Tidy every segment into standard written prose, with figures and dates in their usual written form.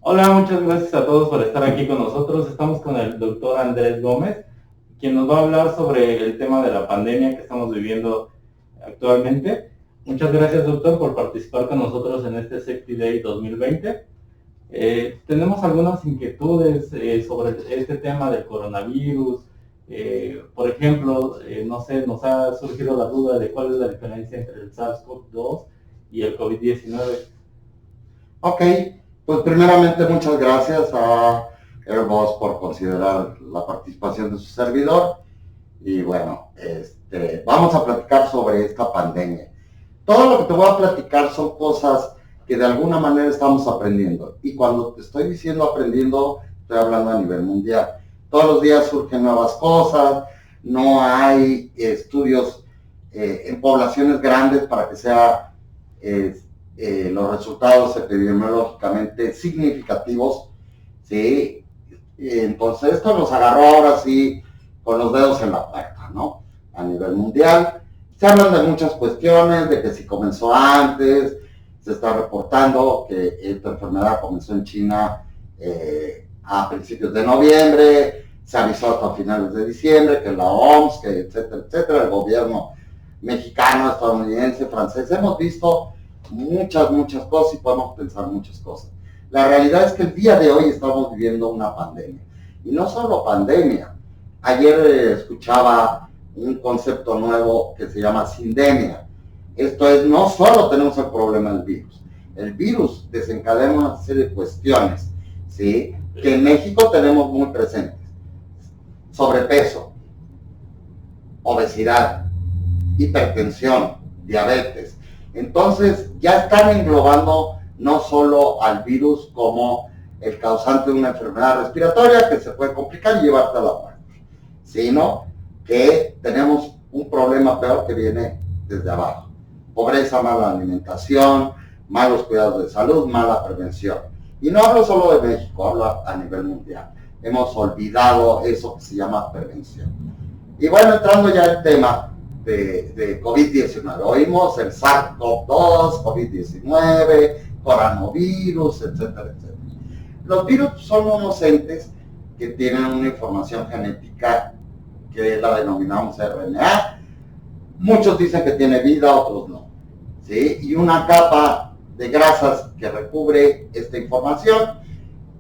Hola, muchas gracias a todos por estar aquí con nosotros. Estamos con el doctor Andrés Gómez, quien nos va a hablar sobre el tema de la pandemia que estamos viviendo actualmente. Muchas gracias, doctor, por participar con nosotros en este Safety Day 2020. Tenemos algunas inquietudes sobre este tema del coronavirus. Por ejemplo, no sé, nos ha surgido la duda de cuál es la diferencia entre el SARS-CoV-2 y el COVID-19. Ok, pues primeramente muchas gracias a Airbus por considerar la participación de su servidor y bueno, vamos a platicar sobre esta pandemia. Todo lo que te voy a platicar son cosas que de alguna manera estamos aprendiendo y cuando te estoy diciendo aprendiendo, estoy hablando a nivel mundial. Todos los días surgen nuevas cosas, no hay estudios en poblaciones grandes para que sea eh, los resultados epidemiológicamente significativos, ¿sí? Entonces esto nos agarró ahora sí con los dedos en la puerta, ¿no? A nivel mundial. Se hablan de muchas cuestiones, de que si comenzó antes, se está reportando que esta enfermedad comenzó en China a principios de noviembre, se avisó hasta finales de diciembre, que la OMS, que etcétera, etcétera, el gobierno mexicano, estadounidense, francés, hemos visto muchas cosas y podemos pensar muchas cosas. La realidad es que el día de hoy estamos viviendo una pandemia. Y no solo pandemia. Ayer escuchaba un concepto nuevo que se llama sindemia. Esto es, no solo tenemos el problema del virus. El virus desencadena una serie de cuestiones, ¿sí? Que en México tenemos muy presentes. Sobrepeso, obesidad, hipertensión, diabetes. Entonces ya están englobando no solo al virus como el causante de una enfermedad respiratoria que se puede complicar y llevarte a la muerte, sino que tenemos un problema peor que viene desde abajo. Pobreza, mala alimentación, malos cuidados de salud, mala prevención. Y no hablo solo de México, hablo a nivel mundial. Hemos olvidado eso que se llama prevención. Y bueno, entrando ya al tema de COVID-19, oímos el SARS-CoV-2, COVID-19, coronavirus, etcétera, etcétera. Los virus son unos entes que tienen una información genética que la denominamos RNA. Muchos dicen que tiene vida, otros no, ¿sí? Y una capa de grasas que recubre esta información,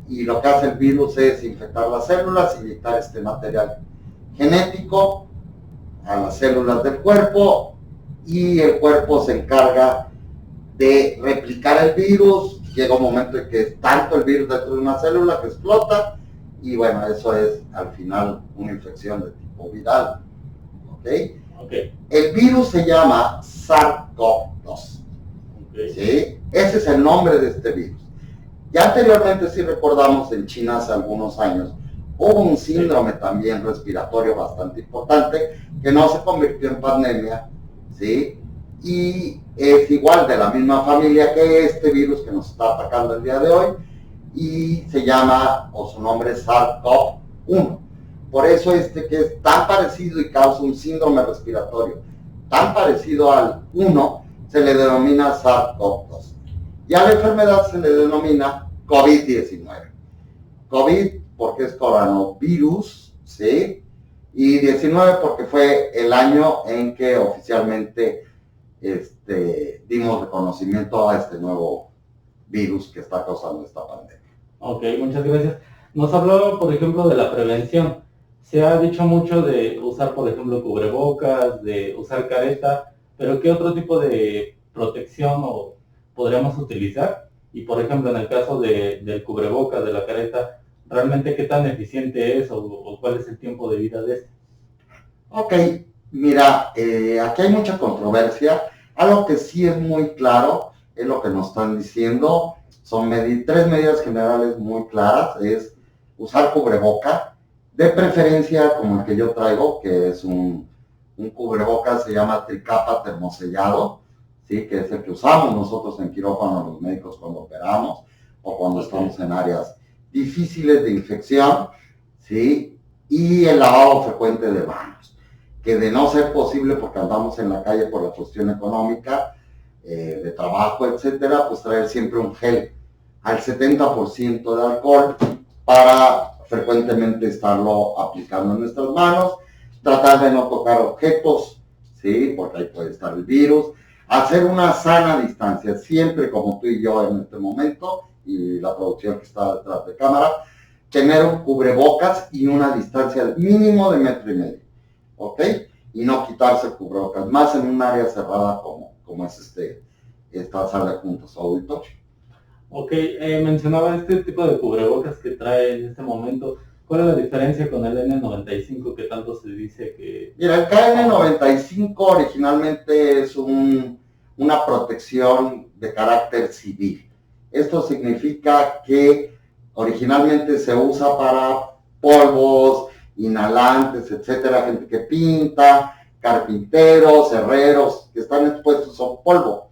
y lo que hace el virus es infectar las células, inyectar este material genético a las células del cuerpo y el cuerpo se encarga de replicar el virus. Llega un momento en que es tanto el virus dentro de una célula que explota y bueno, eso es al final una infección de tipo viral. ¿Ok? Okay. El virus se llama SARS-CoV-2. Okay. ¿Sí? Ese es el nombre de este virus. Ya anteriormente, si recordamos, en China hace algunos años hubo un síndrome también respiratorio bastante importante que no se convirtió en pandemia, ¿sí? Y es igual de la misma familia que este virus que nos está atacando el día de hoy y se llama, o su nombre es SARS-CoV-1. Por eso que es tan parecido y causa un síndrome respiratorio tan parecido al 1, se le denomina SARS-CoV-2. Y a la enfermedad se le denomina COVID-19. COVID porque es coronavirus, ¿sí? Y 19 porque fue el año en que oficialmente dimos reconocimiento a este nuevo virus que está causando esta pandemia. Ok, muchas gracias. Nos hablaba, por ejemplo, de la prevención. Se ha dicho mucho de usar, por ejemplo, cubrebocas, de usar careta, pero ¿qué otro tipo de protección podríamos utilizar? Y, por ejemplo, en el caso del cubrebocas, de la careta, ¿realmente qué tan eficiente es o cuál es el tiempo de vida de este? Ok, mira, aquí hay mucha controversia. Algo que sí es muy claro es lo que nos están diciendo. Son tres medidas generales muy claras. Es usar cubreboca, de preferencia como el que yo traigo, que es un cubreboca, se llama tricapa termosellado, ¿sí? Que es el que usamos nosotros en quirófano los médicos cuando operamos o cuando estamos en áreas difíciles de infección, ¿sí? Y el lavado frecuente de manos, que de no ser posible porque andamos en la calle por la cuestión económica, de trabajo, etcétera, pues traer siempre un gel al 70% de alcohol para frecuentemente estarlo aplicando en nuestras manos, tratar de no tocar objetos, ¿sí? Porque ahí puede estar el virus, hacer una sana distancia, siempre como tú y yo en este momento, y la producción que está detrás de cámara, tener un cubrebocas y una distancia mínimo de 1,5 metros, ¿ok? Y no quitarse el cubrebocas, más en un área cerrada como es esta sala de juntos auditorio. Ok, mencionaba este tipo de cubrebocas que trae en este momento. ¿Cuál es la diferencia con el N95 que tanto se dice que...? Mira, el KN95 originalmente es una protección de carácter civil. Esto significa que originalmente se usa para polvos, inhalantes, etcétera, gente que pinta, carpinteros, herreros, que están expuestos a un polvo.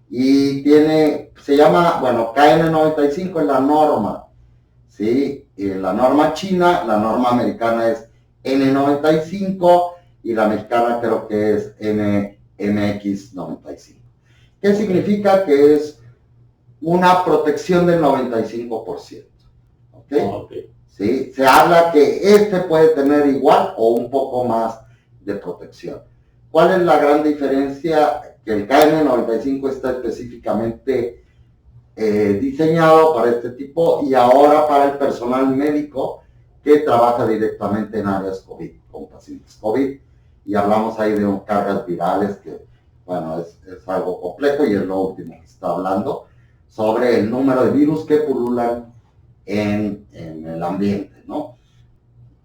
Y se llama, bueno, KN95 es la norma, ¿sí? Y la norma china, la norma americana es N95 y la mexicana creo que es NMX95. ¿Qué significa? Que es una protección del 95%. ¿Ok? Okay. ¿Sí? Se habla que puede tener igual o un poco más de protección. ¿Cuál es la gran diferencia? Que el KN95 está específicamente diseñado para este tipo y ahora para el personal médico que trabaja directamente en áreas COVID, con pacientes COVID, y hablamos ahí de cargas virales que, bueno, es algo complejo y es lo último que se está hablando sobre el número de virus que pululan en el ambiente, ¿no?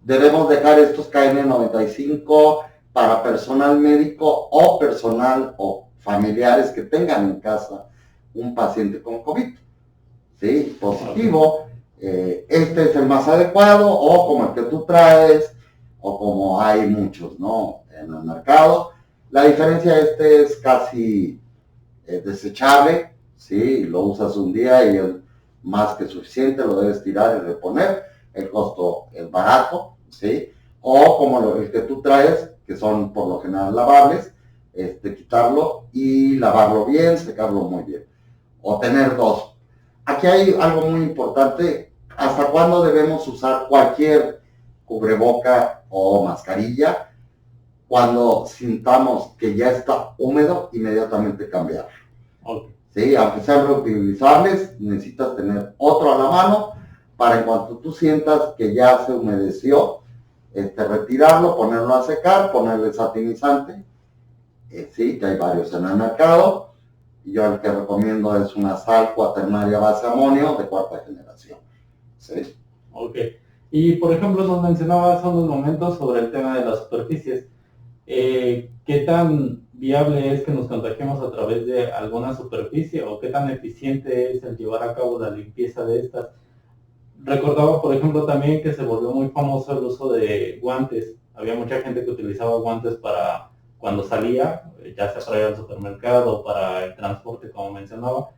Debemos dejar estos KN95 para personal médico o personal o familiares que tengan en casa un paciente con COVID, ¿sí? Positivo. Este es el más adecuado, o como el que tú traes, o como hay muchos, ¿no? En el mercado. La diferencia es casi desechable, ¿sí? Lo usas un día y es más que suficiente, lo debes tirar y reponer. El costo es barato, ¿sí? O como el que tú traes, que son por lo general lavables, quitarlo y lavarlo bien, secarlo muy bien. O tener dos. Aquí hay algo muy importante. ¿Hasta cuándo debemos usar cualquier cubreboca o mascarilla? Cuando sintamos que ya está húmedo, inmediatamente cambiar. Okay. ¿Sí? Aunque sean reutilizables, necesitas tener otro a la mano para en cuanto tú sientas que ya se humedeció, retirarlo, ponerlo a secar, ponerle satinizante. Sí, que hay varios en el mercado. Yo el que recomiendo es una sal cuaternaria base amonio de 4ª generación. ¿Sí? Ok. Y por ejemplo, nos mencionabas hace unos momentos sobre el tema de las superficies. ¿Qué tan viable es que nos contagiemos a través de alguna superficie o qué tan eficiente es el llevar a cabo la limpieza de estas? Recordaba, por ejemplo, también que se volvió muy famoso el uso de guantes. Había mucha gente que utilizaba guantes para cuando salía, ya sea para ir al supermercado o para el transporte, como mencionaba.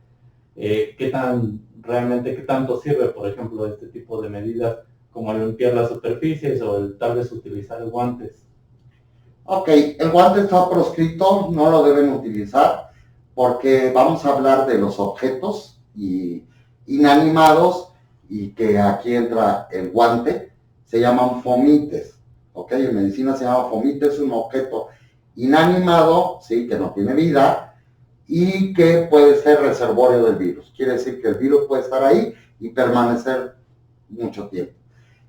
¿Qué tanto sirve, por ejemplo, este tipo de medidas como limpiar las superficies o tal vez utilizar guantes? Ok, el guante está proscrito, no lo deben utilizar porque vamos a hablar de los objetos inanimados y que aquí entra el guante, se llaman fomites, ok, en medicina se llama fomites, es un objeto inanimado, sí, que no tiene vida y que puede ser reservorio del virus, quiere decir que el virus puede estar ahí y permanecer mucho tiempo.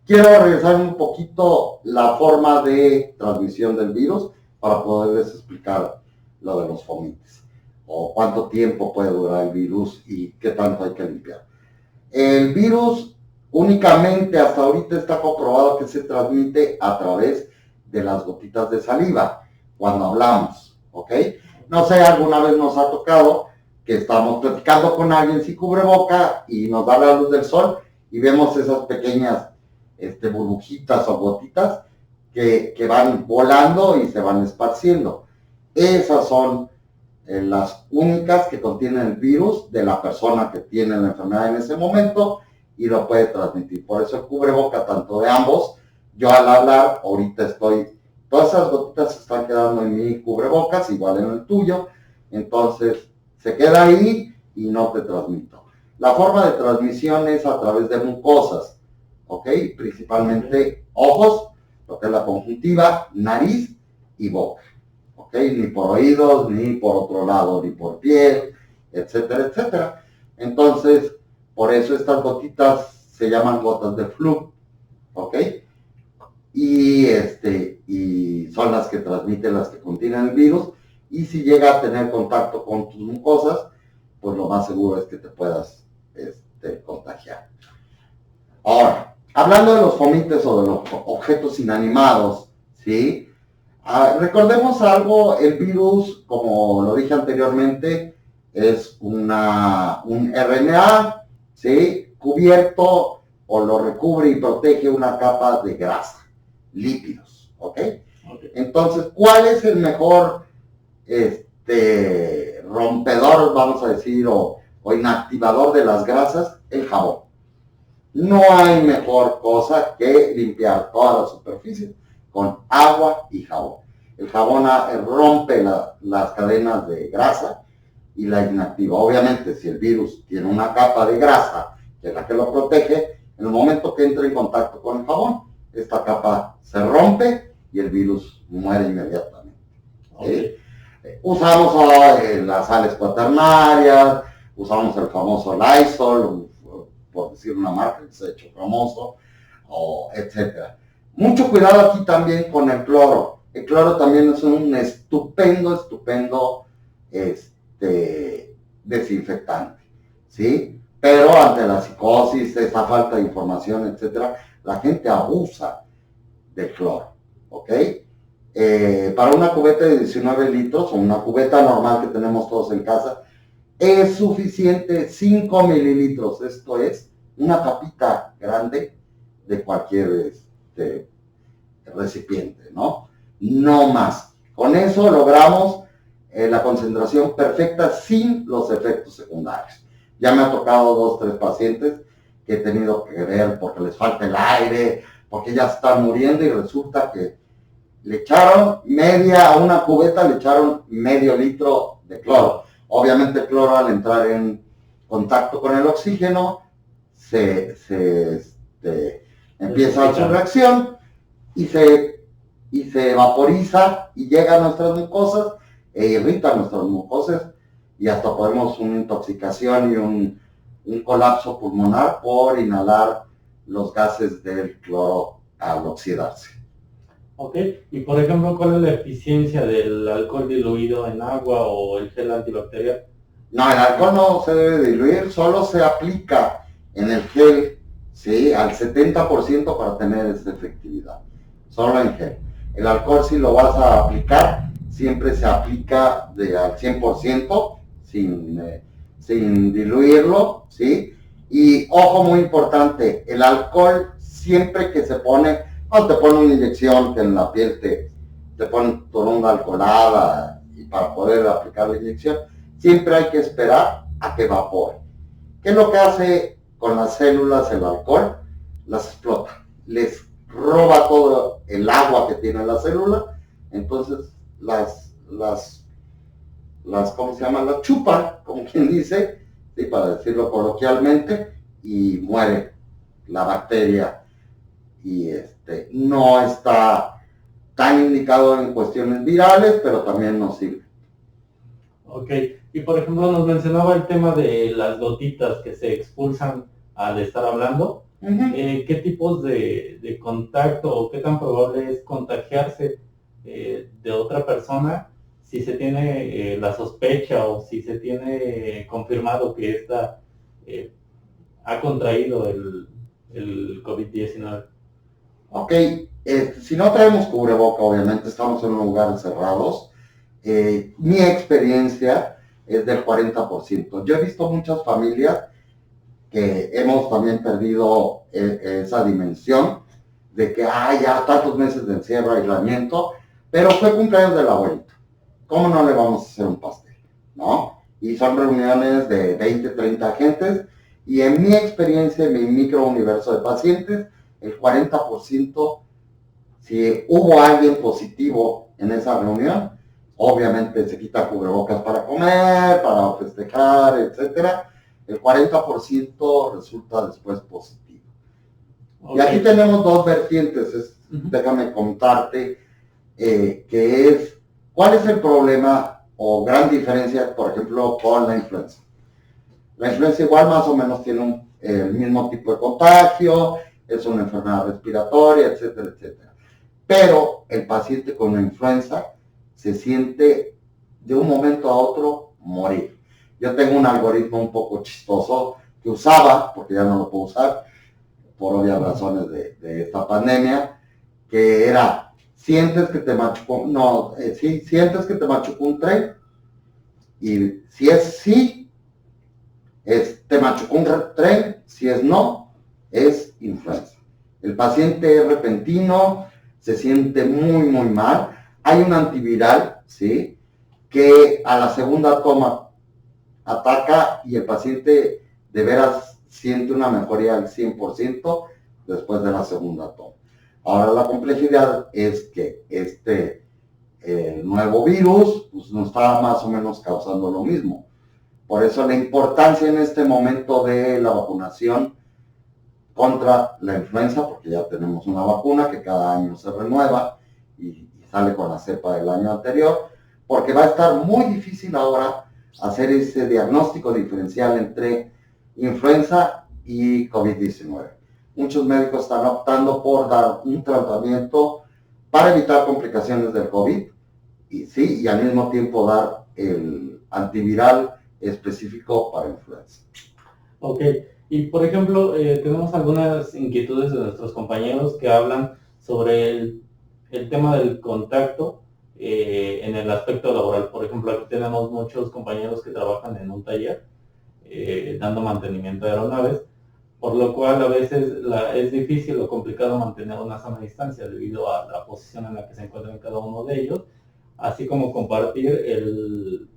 Quiero regresar un poquito la forma de transmisión del virus para poderles explicar lo de los fomites o cuánto tiempo puede durar el virus y qué tanto hay que limpiar. El virus únicamente hasta ahorita está comprobado que se transmite a través de las gotitas de saliva cuando hablamos, ¿ok? No sé, alguna vez nos ha tocado que estamos platicando con alguien sin cubreboca y nos da la luz del sol y vemos esas pequeñas burbujitas o gotitas que van volando y se van esparciendo. Esas son las únicas que contienen el virus de la persona que tiene la enfermedad en ese momento y lo puede transmitir. Por eso el cubreboca, tanto de ambos, yo al hablar, ahorita todas esas gotitas se están quedando en mi cubrebocas, igual en el tuyo, entonces se queda ahí y no te transmito. La forma de transmisión es a través de mucosas, ¿ok? Principalmente ojos, lo que es la conjuntiva, nariz y boca, ¿ok? Ni por oídos, ni por otro lado, ni por piel, etcétera, etcétera. Entonces, por eso estas gotitas se llaman gotas de flu, ¿ok? Y son las que transmiten, las que contienen el virus, y si llega a tener contacto con tus mucosas, pues lo más seguro es que te puedas contagiar. Ahora, hablando de los fomites o de los objetos inanimados, ¿sí? Recordemos algo, el virus, como lo dije anteriormente, es un RNA, ¿sí? Cubierto o lo recubre y protege una capa de grasa, lípidos, ¿ok? Entonces, ¿cuál es el mejor rompedor, vamos a decir, o inactivador de las grasas? El jabón. No hay mejor cosa que limpiar toda la superficie con agua y jabón. El jabón rompe las cadenas de grasa y la inactiva. Obviamente, si el virus tiene una capa de grasa, que es la que lo protege, en el momento que entra en contacto con el jabón, esta capa se rompe y el virus muere inmediatamente. ¿Sí? Usamos las sales cuaternarias, usamos el famoso Lysol, por decir una marca que se ha hecho famoso, etcétera. Mucho cuidado aquí también con el cloro. El cloro también es un estupendo desinfectante, ¿sí? Pero ante la psicosis, esa falta de información, etcétera, la gente abusa del cloro, ¿ok? Para una cubeta de 19 litros o una cubeta normal que tenemos todos en casa, es suficiente 5 mililitros. Esto es una tapita grande de cualquier recipiente, ¿no? No más. Con eso logramos la concentración perfecta sin los efectos secundarios. Ya me ha tocado 2, 3 pacientes que he tenido que ver porque les falta el aire, porque ya están muriendo y resulta que le echaron a una cubeta le echaron medio litro de cloro. Obviamente el cloro, al entrar en contacto con el oxígeno, empieza su reacción y se vaporiza y llega a nuestras mucosas e irrita nuestras mucosas, y hasta podemos una intoxicación y un colapso pulmonar por inhalar los gases del cloro al oxidarse. Ok, y por ejemplo, ¿cuál es la eficiencia del alcohol diluido en agua o el gel antibacterial? No, el alcohol no se debe diluir, solo se aplica en el gel, ¿sí? Al 70% para tener esa efectividad, solo en gel. El alcohol, si lo vas a aplicar, siempre se aplica al 100%, sin diluirlo, ¿sí? Y ojo, muy importante, el alcohol siempre que se pone, cuando te pone una inyección que en la piel te ponen toronga alcoholada, y para poder aplicar la inyección, siempre hay que esperar a que evapore. ¿Qué es lo que hace con las células el alcohol? Las explota, les roba todo el agua que tiene la célula, entonces ¿cómo se llama? Las chupa, como quien dice, ¿sí? Para decirlo coloquialmente, y muere la bacteria. Y no está tan indicado en cuestiones virales, pero también nos sirve. Ok, y por ejemplo nos mencionaba el tema de las gotitas que se expulsan al estar hablando. ¿Qué tipos de contacto o qué tan probable es contagiarse de otra persona si se tiene la sospecha o si se tiene confirmado que ésta ha contraído el COVID-19? Ok, si no traemos cubreboca, obviamente estamos en lugares cerrados. Mi experiencia es del 40%. Yo he visto muchas familias que hemos también perdido esa dimensión de que ya tantos meses de encierro, aislamiento, pero fue cumpleaños del abuelito. ¿Cómo no le vamos a hacer un pastel? ¿No? Y son reuniones de 20, 30 agentes, y en mi experiencia, en mi microuniverso de pacientes, el 40%, si hubo alguien positivo en esa reunión, obviamente se quita cubrebocas para comer, para festejar, etcétera, el 40% resulta después positivo. Okay. Y aquí tenemos dos vertientes, déjame contarte, que es, ¿cuál es el problema o gran diferencia, por ejemplo, con la influenza? La influenza igual más o menos tiene el mismo tipo de contagio, es una enfermedad respiratoria, etcétera, etcétera. Pero el paciente con la influenza se siente de un momento a otro morir. Yo tengo un algoritmo un poco chistoso que usaba, porque ya no lo puedo usar, por obvias razones de esta pandemia, que era, sientes que te machucó, sientes que te machucó un tren, y si es sí, te machucó un tren, si es no, es influenza. El paciente es repentino, se siente muy, muy mal. Hay un antiviral, ¿sí?, que a la segunda toma ataca y el paciente de veras siente una mejoría al 100% después de la segunda toma. Ahora la complejidad es que este nuevo virus pues, nos está más o menos causando lo mismo. Por eso la importancia en este momento de la vacunación contra la influenza, porque ya tenemos una vacuna que cada año se renueva y sale con la cepa del año anterior, porque va a estar muy difícil ahora hacer ese diagnóstico diferencial entre influenza y COVID-19. Muchos médicos están optando por dar un tratamiento para evitar complicaciones del COVID y al mismo tiempo dar el antiviral específico para influenza. Ok, y por ejemplo, tenemos algunas inquietudes de nuestros compañeros que hablan sobre el tema del contacto en el aspecto laboral. Por ejemplo, aquí tenemos muchos compañeros que trabajan en un taller dando mantenimiento de aeronaves, por lo cual a veces es difícil o complicado mantener una sana distancia debido a la posición en la que se encuentran cada uno de ellos, así como compartir el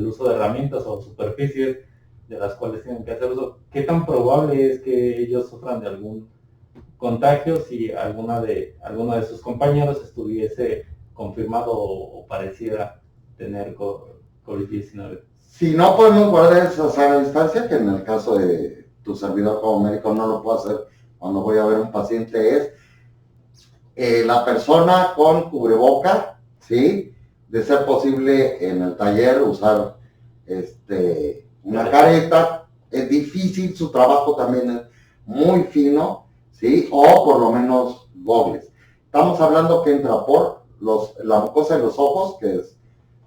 uso de herramientas o superficies de las cuales tienen que hacer uso. ¿Qué tan probable es que ellos sufran de algún contagio si alguno de sus compañeros estuviese confirmado o pareciera tener COVID-19? Si no podemos guardar esa sana distancia, que en el caso de tu servidor como médico no lo puedo hacer cuando voy a ver un paciente, es la persona con cubreboca, ¿sí? De ser posible en el taller usar una careta. Es difícil, su trabajo también es muy fino, ¿sí? O por lo menos dobles. Estamos hablando que entra por la mucosa de los ojos, que es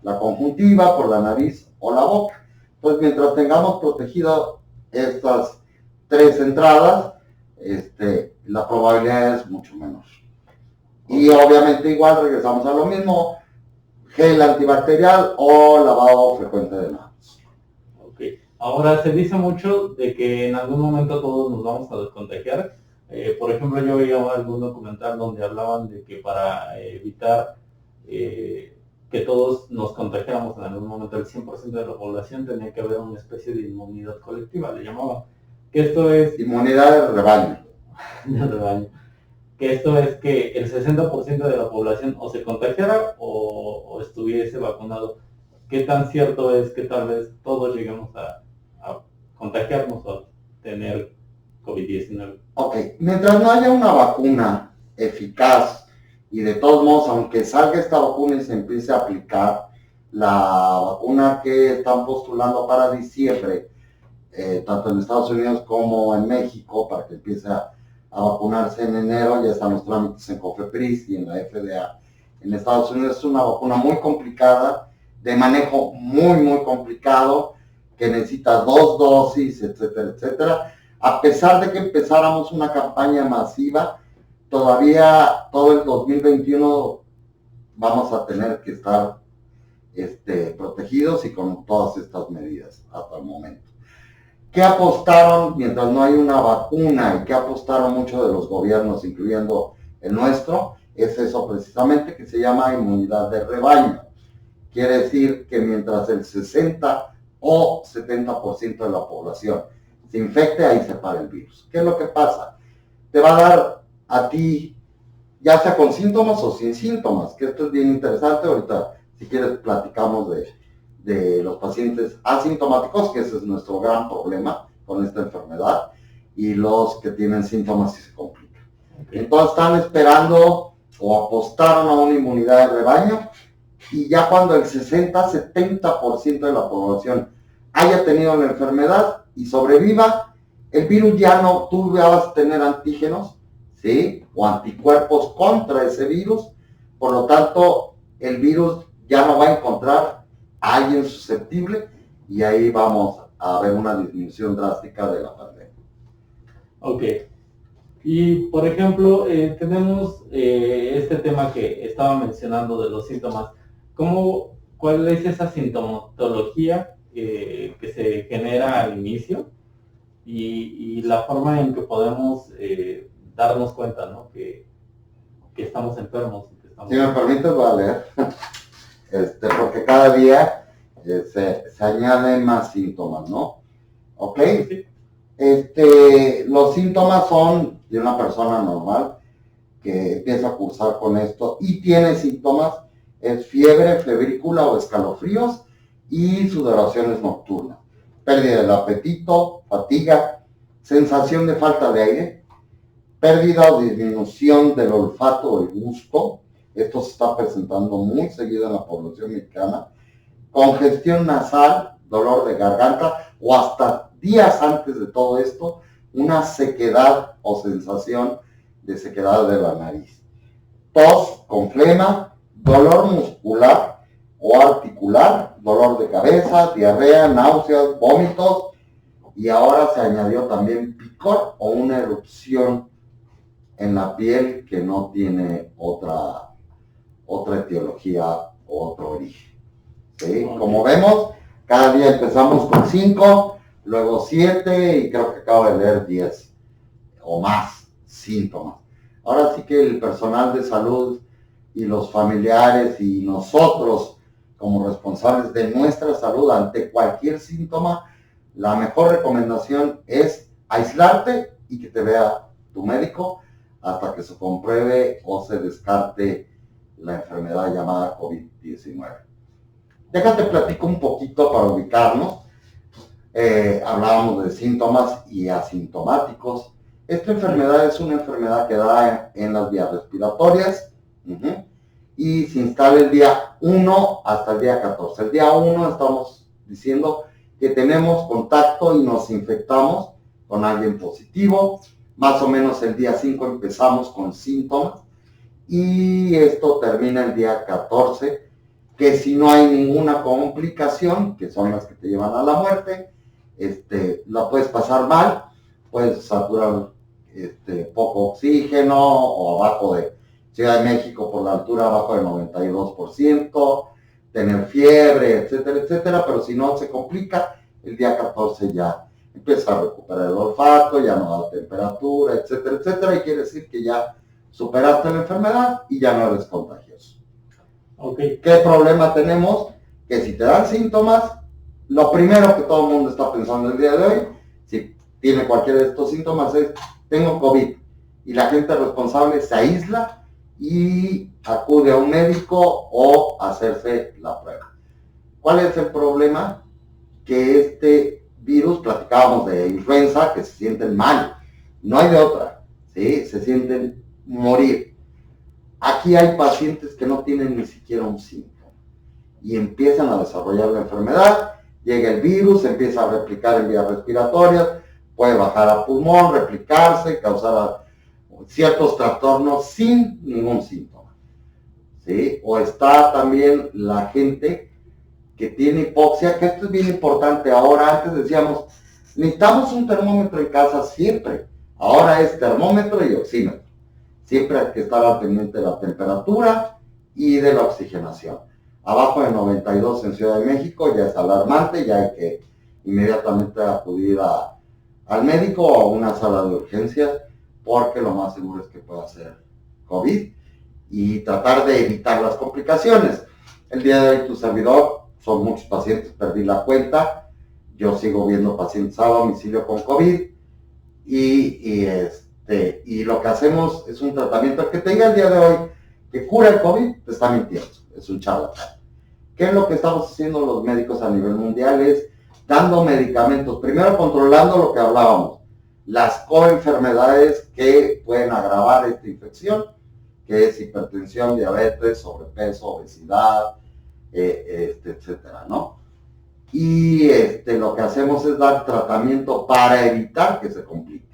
la conjuntiva, por la nariz o la boca. Entonces, mientras tengamos protegido estas tres entradas, la probabilidad es mucho menor. Y obviamente igual regresamos a lo mismo, gel antibacterial o lavado frecuente de manos. Ok, ahora se dice mucho de que en algún momento todos nos vamos a contagiar. Por ejemplo, yo veía algún documental donde hablaban de que para evitar que todos nos contagiáramos en algún momento, el 100% de la población, tenía que haber una especie de inmunidad colectiva, le llamaban. Que esto es... Inmunidad de rebaño. De rebaño. Que esto es que el 60% de la población o se contagiara o estuviese vacunado. ¿Qué tan cierto es que tal vez todos lleguemos a contagiarnos o a tener COVID-19? Ok, mientras no haya una vacuna eficaz, y de todos modos, aunque salga esta vacuna y se empiece a aplicar, la vacuna que están postulando para diciembre, tanto en Estados Unidos como en México, para que empiece a vacunarse en enero, ya están los trámites en COFEPRIS y en la FDA. En Estados Unidos es una vacuna muy complicada, de manejo muy, muy complicado, que necesita 2 dosis, etcétera, etcétera. A pesar de que empezáramos una campaña masiva, todavía todo el 2021 vamos a tener que estar protegidos y con todas estas medidas hasta el momento. ¿Qué apostaron mientras no hay una vacuna y qué apostaron muchos de los gobiernos, incluyendo el nuestro? Es eso precisamente, que se llama inmunidad de rebaño. Quiere decir que mientras el 60 o 70% de la población se infecte, ahí se para el virus. ¿Qué es lo que pasa? Te va a dar a ti, ya sea con síntomas o sin síntomas, que esto es bien interesante. Ahorita, si quieres, platicamos de de los pacientes asintomáticos, que ese es nuestro gran problema con esta enfermedad, y los que tienen síntomas y se complican. Okay. Entonces están esperando o apostaron a una inmunidad de rebaño, y ya cuando el 60-70% de la población haya tenido la enfermedad y sobreviva, el virus ya no, tú vas a tener antígenos, ¿sí? O anticuerpos contra ese virus, por lo tanto, el virus ya no va a encontrar a alguien susceptible, y ahí vamos a ver una disminución drástica de la pandemia. Ok. Y, por ejemplo, tenemos este tema que estaba mencionando de los síntomas. ¿Cuál es esa sintomatología que se genera al inicio? Y la forma en que podemos darnos cuenta, ¿no? que estamos enfermos. Si me permites, voy a leer. Porque cada día se añaden más síntomas, ¿no? ¿Ok? Sí. Los síntomas son de una persona normal que empieza a cursar con esto y tiene síntomas, es fiebre, febrícula o escalofríos y sudoraciones nocturnas, pérdida del apetito, fatiga, sensación de falta de aire, pérdida o disminución del olfato o el gusto. Esto se está presentando muy seguido en la población mexicana, congestión nasal, dolor de garganta o hasta días antes de todo esto, una sequedad o sensación de sequedad de la nariz, tos con flema, dolor muscular o articular, dolor de cabeza, diarrea, náuseas, vómitos, y ahora se añadió también picor o una erupción en la piel que no tiene otra etiología o otro origen. ¿Sí? Okay. Como vemos, cada día empezamos con 5, luego 7 y creo que acabo de leer 10 o más síntomas. Ahora sí que el personal de salud y los familiares y nosotros como responsables de nuestra salud ante cualquier síntoma, la mejor recomendación es aislarte y que te vea tu médico hasta que se compruebe o se descarte la enfermedad llamada COVID-19. Déjate platico un poquito para ubicarnos. Hablábamos de síntomas y asintomáticos. Esta enfermedad es una enfermedad que da en las vías respiratorias y se instala el día 1 hasta el día 14. El día 1 estamos diciendo que tenemos contacto y nos infectamos con alguien positivo. Más o menos el día 5 empezamos con síntomas y esto termina el día 14, que si no hay ninguna complicación, que son las que te llevan a la muerte, la puedes pasar mal, puedes saturar poco oxígeno o abajo de Ciudad de México por la altura abajo del 92%, tener fiebre, etcétera, etcétera, pero si no se complica, el día 14 ya empieza a recuperar el olfato, ya no da temperatura, etcétera, etcétera, y quiere decir que ya superaste la enfermedad y ya no eres contagioso. Okay. ¿Qué problema tenemos? Que si te dan síntomas, lo primero que todo el mundo está pensando el día de hoy, si tiene cualquiera de estos síntomas, es tengo COVID. Y la gente responsable se aísla y acude a un médico o a hacerse la prueba. ¿Cuál es el problema? Que este virus, platicábamos de influenza, que se sienten mal, no hay de otra, ¿sí? Se sienten morir. Aquí hay pacientes que no tienen ni siquiera un síntoma y empiezan a desarrollar la enfermedad, llega el virus, empieza a replicar en vías respiratorias, puede bajar a pulmón, replicarse, causar ciertos trastornos sin ningún síntoma, ¿sí? O está también la gente que tiene hipoxia, que esto es bien importante. Ahora, antes decíamos, necesitamos un termómetro en casa siempre. Ahora es termómetro y oxímetro. Siempre hay que estar al pendiente de la temperatura y de la oxigenación. Abajo de 92 en Ciudad de México ya es alarmante, ya hay que inmediatamente acudir al médico o a una sala de urgencias, porque lo más seguro es que pueda ser COVID y tratar de evitar las complicaciones. El día de hoy tu servidor, son muchos pacientes, perdí la cuenta, yo sigo viendo pacientes a domicilio con COVID y lo que hacemos es un tratamiento. El que te diga el día de hoy que cura el COVID, te está mintiendo, es un charlatán. ¿Qué es lo que estamos haciendo los médicos a nivel mundial? Es dando medicamentos, primero controlando lo que hablábamos, las coenfermedades que pueden agravar esta infección, que es hipertensión, diabetes, sobrepeso, obesidad, etcétera, ¿no? Y lo que hacemos es dar tratamiento para evitar que se complique.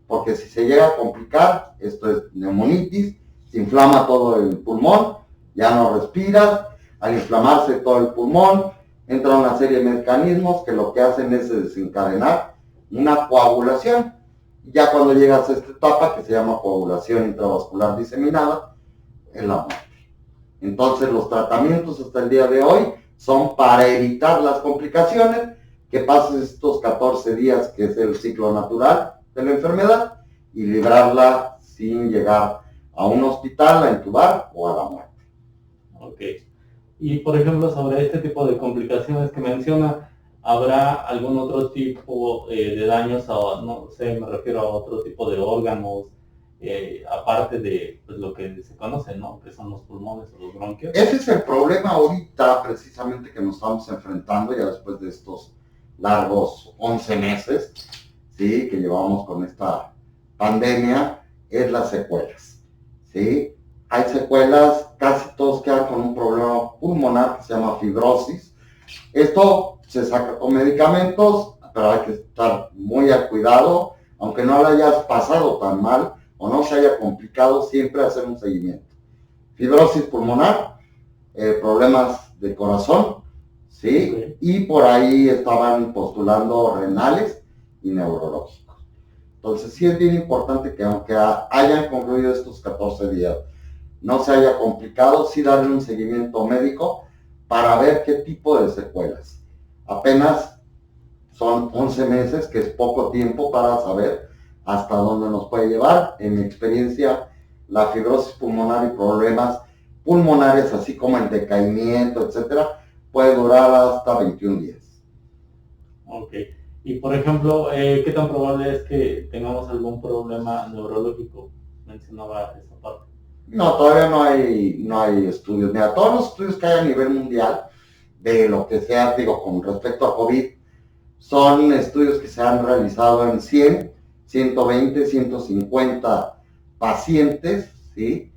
Porque si se llega a complicar, esto es neumonitis, se inflama todo el pulmón, ya no respiras, al inflamarse todo el pulmón, entra una serie de mecanismos que lo que hacen es desencadenar una coagulación. Ya cuando llegas a esta etapa, que se llama coagulación intravascular diseminada, es la muerte. Entonces los tratamientos hasta el día de hoy son para evitar las complicaciones, que pases estos 14 días, que es el ciclo natural de la enfermedad, y librarla sin llegar a un hospital, a intubar o a la muerte. Ok. Y por ejemplo, sobre este tipo de complicaciones que menciona, ¿habrá algún otro tipo de daños, no sé, me refiero a otro tipo de órganos, aparte de pues, lo que se conoce, ¿no? Que son los pulmones o los bronquios? Ese es el problema ahorita, precisamente, que nos estamos enfrentando ya después de estos largos 11 meses, ¿sí? Que llevamos con esta pandemia, es las secuelas, ¿sí? Hay secuelas, casi todos quedan con un problema pulmonar que se llama fibrosis. Esto se saca con medicamentos, pero hay que estar muy al cuidado, aunque no lo hayas pasado tan mal o no se haya complicado, siempre hacer un seguimiento. Fibrosis pulmonar, problemas de corazón, ¿sí? Okay. Y por ahí estaban postulando renales y neurológicos. Entonces sí es bien importante que aunque hayan concluido estos 14 días, no se haya complicado, sí darle un seguimiento médico para ver qué tipo de secuelas. Apenas son 11 meses, que es poco tiempo para saber hasta dónde nos puede llevar. En mi experiencia, la fibrosis pulmonar y problemas pulmonares, así como el decaimiento, etcétera, puede durar hasta 21 días. Ok. Y por ejemplo, ¿qué tan probable es que tengamos algún problema neurológico? Mencionaba esa parte. No, todavía no hay estudios. Mira, todos los estudios que hay a nivel mundial, de lo que sea, digo, con respecto a COVID, son estudios que se han realizado en 100, 120, 150 pacientes, ¿sí?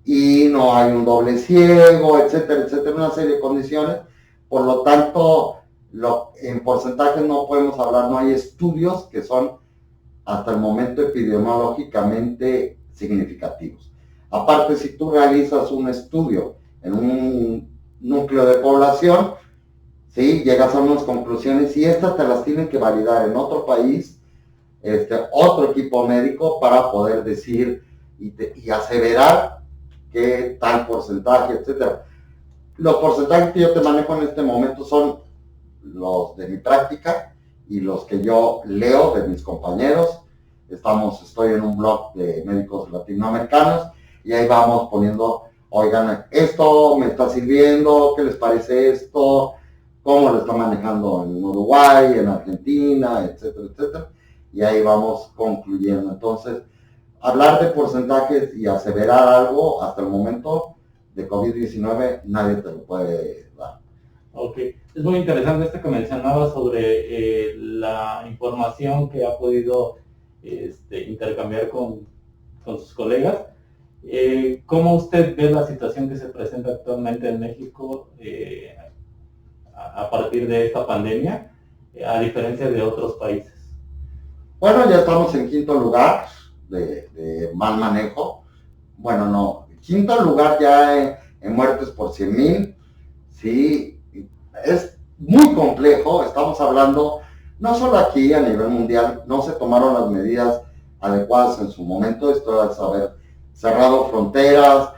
Y no hay un doble ciego, etcétera, etcétera, una serie de condiciones. Por lo tanto, en porcentajes no podemos hablar, no hay estudios que son hasta el momento epidemiológicamente significativos. Aparte, si tú realizas un estudio en un núcleo de población, ¿sí? Llegas a unas conclusiones y estas te las tienen que validar en otro país, otro equipo médico, para poder decir y aseverar qué tal porcentaje, etcétera. Los porcentajes que yo te manejo en este momento son los de mi práctica y los que yo leo de mis compañeros. Estoy en un blog de médicos latinoamericanos y ahí vamos poniendo, oigan, esto me está sirviendo, ¿qué les parece esto? ¿Cómo lo está manejando en Uruguay, en Argentina, etcétera, etcétera? Y ahí vamos concluyendo. Entonces, hablar de porcentajes y aseverar algo hasta el momento de COVID-19 nadie te lo puede dar. Ok, es muy interesante esto que mencionaba sobre la información que ha podido intercambiar con sus colegas. ¿Cómo usted ve la situación que se presenta actualmente en México a partir de esta pandemia, a diferencia de otros países? Bueno, ya estamos en quinto lugar de mal manejo. Bueno, no, quinto lugar ya en muertes por 100,000. Sí, es muy complejo. Estamos hablando, no solo aquí, a nivel mundial, no se tomaron las medidas adecuadas en su momento. Esto es haber cerrado fronteras,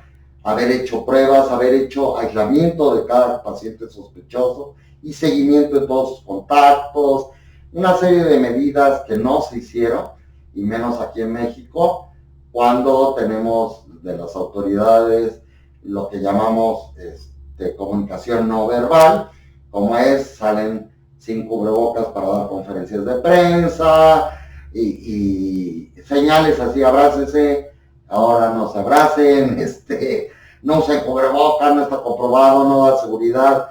haber hecho pruebas, haber hecho aislamiento de cada paciente sospechoso y seguimiento de todos sus contactos, una serie de medidas que no se hicieron, y menos aquí en México, cuando tenemos de las autoridades lo que llamamos comunicación no verbal, como salen sin cubrebocas para dar conferencias de prensa y señales así, abrácense, ahora no se abracen, no usen cubrebocas, no está comprobado, no da seguridad.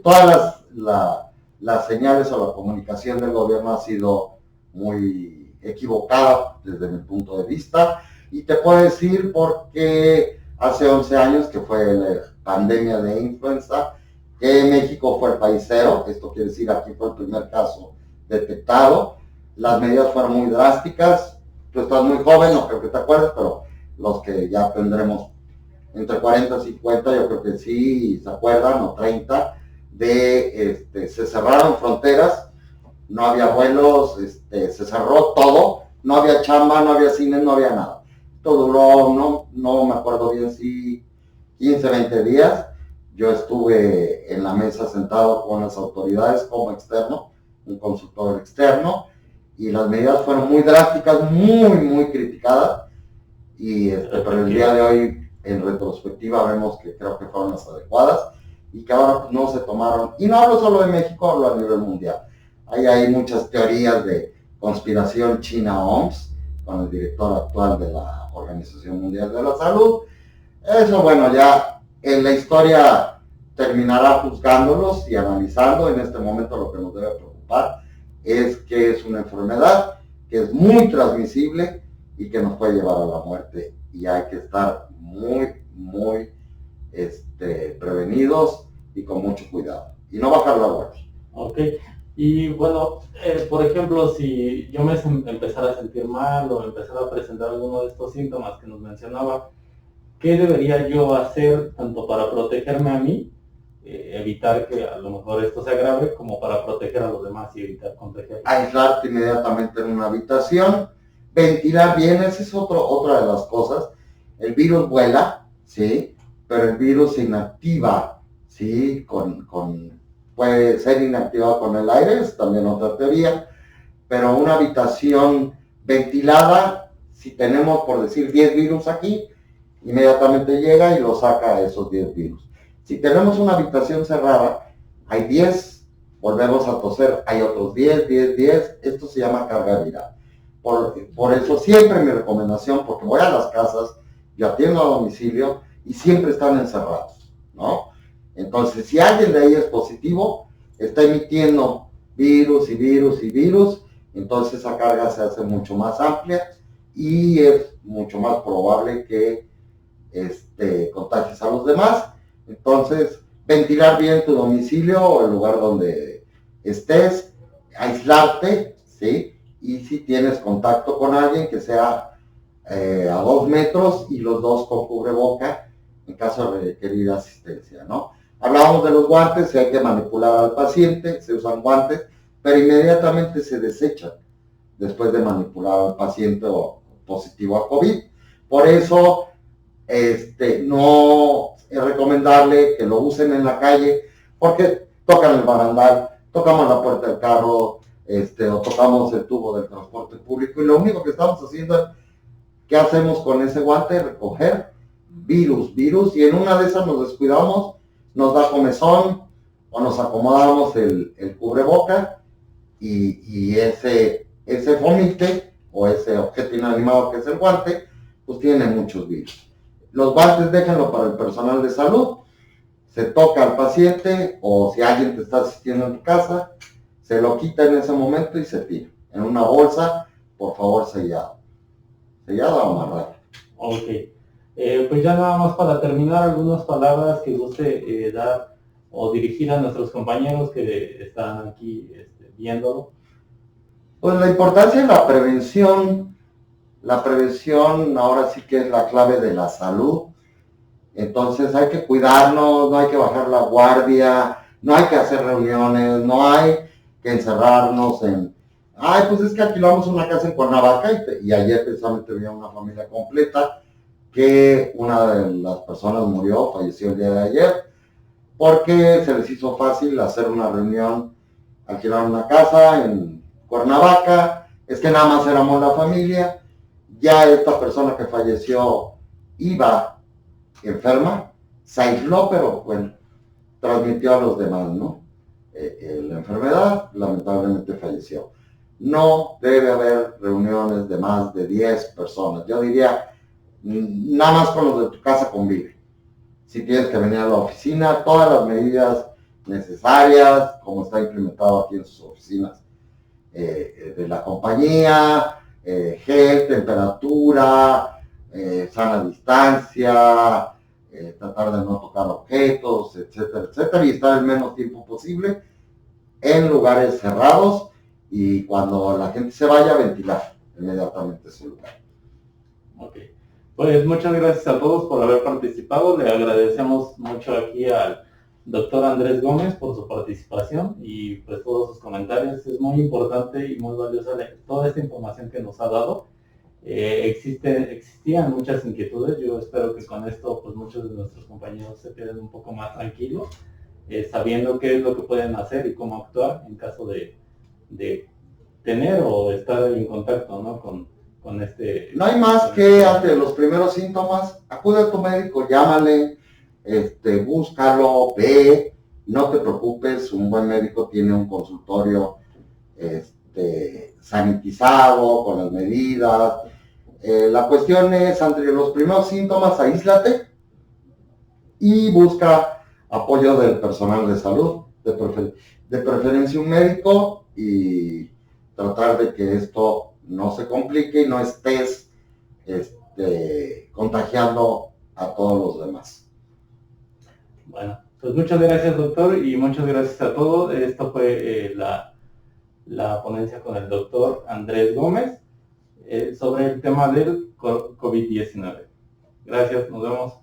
Todas las señales o la comunicación del gobierno ha sido muy equivocada desde mi punto de vista. Y te puedo decir porque hace 11 años, que fue la pandemia de influenza, que México fue el país cero, esto quiere decir aquí fue el primer caso detectado, las medidas fueron muy drásticas, tú estás muy joven, no creo que te acuerdes, pero los que ya tendremos entre 40 y 50, yo creo que sí se acuerdan, o 30, se cerraron fronteras, no había vuelos, se cerró todo, no había chamba, no había cine, no había nada. Esto duró, no me acuerdo bien si 15, 20 días. Yo estuve en la mesa sentado con las autoridades como externo, un consultor externo, y las medidas fueron muy drásticas, muy criticadas, pero el día de hoy, en retrospectiva, vemos que creo que fueron las adecuadas y que ahora pues, no se tomaron, y no hablo solo de México, hablo a nivel mundial. Ahí hay muchas teorías de conspiración China-OMS, con el director actual de la Organización Mundial de la Salud. Eso, bueno, ya en la historia terminará juzgándolos y analizando. En este momento lo que nos debe preocupar es que es una enfermedad que es muy transmisible y que nos puede llevar a la muerte. Y hay que estar muy prevenidos y con mucho cuidado. Y no bajar la guardia. Ok. Y bueno, por ejemplo, si yo me empezara a sentir mal o empezara a presentar alguno de estos síntomas que nos mencionaba, ¿qué debería yo hacer tanto para protegerme a mí, evitar que a lo mejor esto se agrave, como para proteger a los demás y evitar contagiar? Aislarte inmediatamente en una habitación, ventilar bien, esa es otra de las cosas. El virus vuela, ¿sí? Pero el virus se inactiva, ¿sí? Puede ser inactivado con el aire, es también otra teoría, pero una habitación ventilada, si tenemos, por decir, 10 virus aquí, inmediatamente llega y lo saca a esos 10 virus. Si tenemos una habitación cerrada, hay 10, volvemos a toser, hay otros 10, esto se llama carga viral. Por eso siempre mi recomendación, porque voy a las casas, yo atiendo a domicilio y siempre están encerrados, ¿no? Entonces, si alguien de ahí es positivo, está emitiendo virus, entonces esa carga se hace mucho más amplia y es mucho más probable que contagies a los demás. Entonces, ventilar bien tu domicilio o el lugar donde estés, aislarte, ¿sí? Y si tienes contacto con alguien, que sea a 2 metros y los dos con cubreboca en caso de requerir asistencia, ¿no? Hablábamos de los guantes, si hay que manipular al paciente, se usan guantes, pero inmediatamente se desechan después de manipular al paciente o positivo a COVID. Por eso, no es recomendable que lo usen en la calle, porque tocan el barandal, tocamos la puerta del carro, o tocamos el tubo del transporte público, y lo único que estamos haciendo es, ¿qué hacemos con ese guante? Recoger virus, y en una de esas nos descuidamos, nos da comezón, o nos acomodamos el cubreboca, y ese fomite, o ese objeto inanimado que es el guante, pues tiene muchos virus. Los guantes déjenlo para el personal de salud, se toca al paciente, o si alguien te está asistiendo en tu casa, se lo quita en ese momento y se tira en una bolsa, por favor, sellado o amarrado. Ok. Pues ya nada más para terminar, algunas palabras que guste dar o dirigir a nuestros compañeros que están aquí viéndolo. Pues la importancia de la prevención ahora sí que es la clave de la salud. Entonces hay que cuidarnos, no hay que bajar la guardia, no hay que hacer reuniones, no hay que encerrarnos pues es que alquilamos una casa en Cuernavaca y ayer precisamente vi a una familia completa que una de las personas falleció el día de ayer, porque se les hizo fácil hacer una reunión, alquilar una casa en Cuernavaca, es que nada más éramos la familia, ya esta persona que falleció iba enferma, se aisló, pero bueno, transmitió a los demás, ¿no? La enfermedad, lamentablemente falleció. No debe haber reuniones de más de 10 personas. Yo diría nada más con los de tu casa convive. Si tienes que venir a la oficina, todas las medidas necesarias, como está implementado aquí en sus oficinas de la compañía, gel, temperatura, sana distancia, tratar de no tocar objetos, etcétera, etcétera, y estar el menos tiempo posible en lugares cerrados, y cuando la gente se vaya, ventilar inmediatamente ese lugar. Ok, pues muchas gracias a todos por haber participado. Le agradecemos mucho aquí al doctor Andrés Gómez por su participación y pues todos sus comentarios. Es muy importante y muy valiosa toda esta información que nos ha dado. Existían muchas inquietudes. Yo espero que con esto pues muchos de nuestros compañeros se queden un poco más tranquilos, sabiendo qué es lo que pueden hacer y cómo actuar en caso de tener o estar en contacto, ¿no? con este... No hay más que ante los primeros síntomas, acude a tu médico, llámale, búscalo, ve, no te preocupes, un buen médico tiene un consultorio sanitizado, con las medidas. La cuestión es, ante los primeros síntomas, aíslate y busca apoyo del personal de salud, de preferencia un médico, y tratar de que esto no se complique y no estés contagiando a todos los demás. Bueno, pues muchas gracias, doctor, y muchas gracias a todos. Esto fue la ponencia con el doctor Andrés Gómez sobre el tema del COVID-19. Gracias, nos vemos.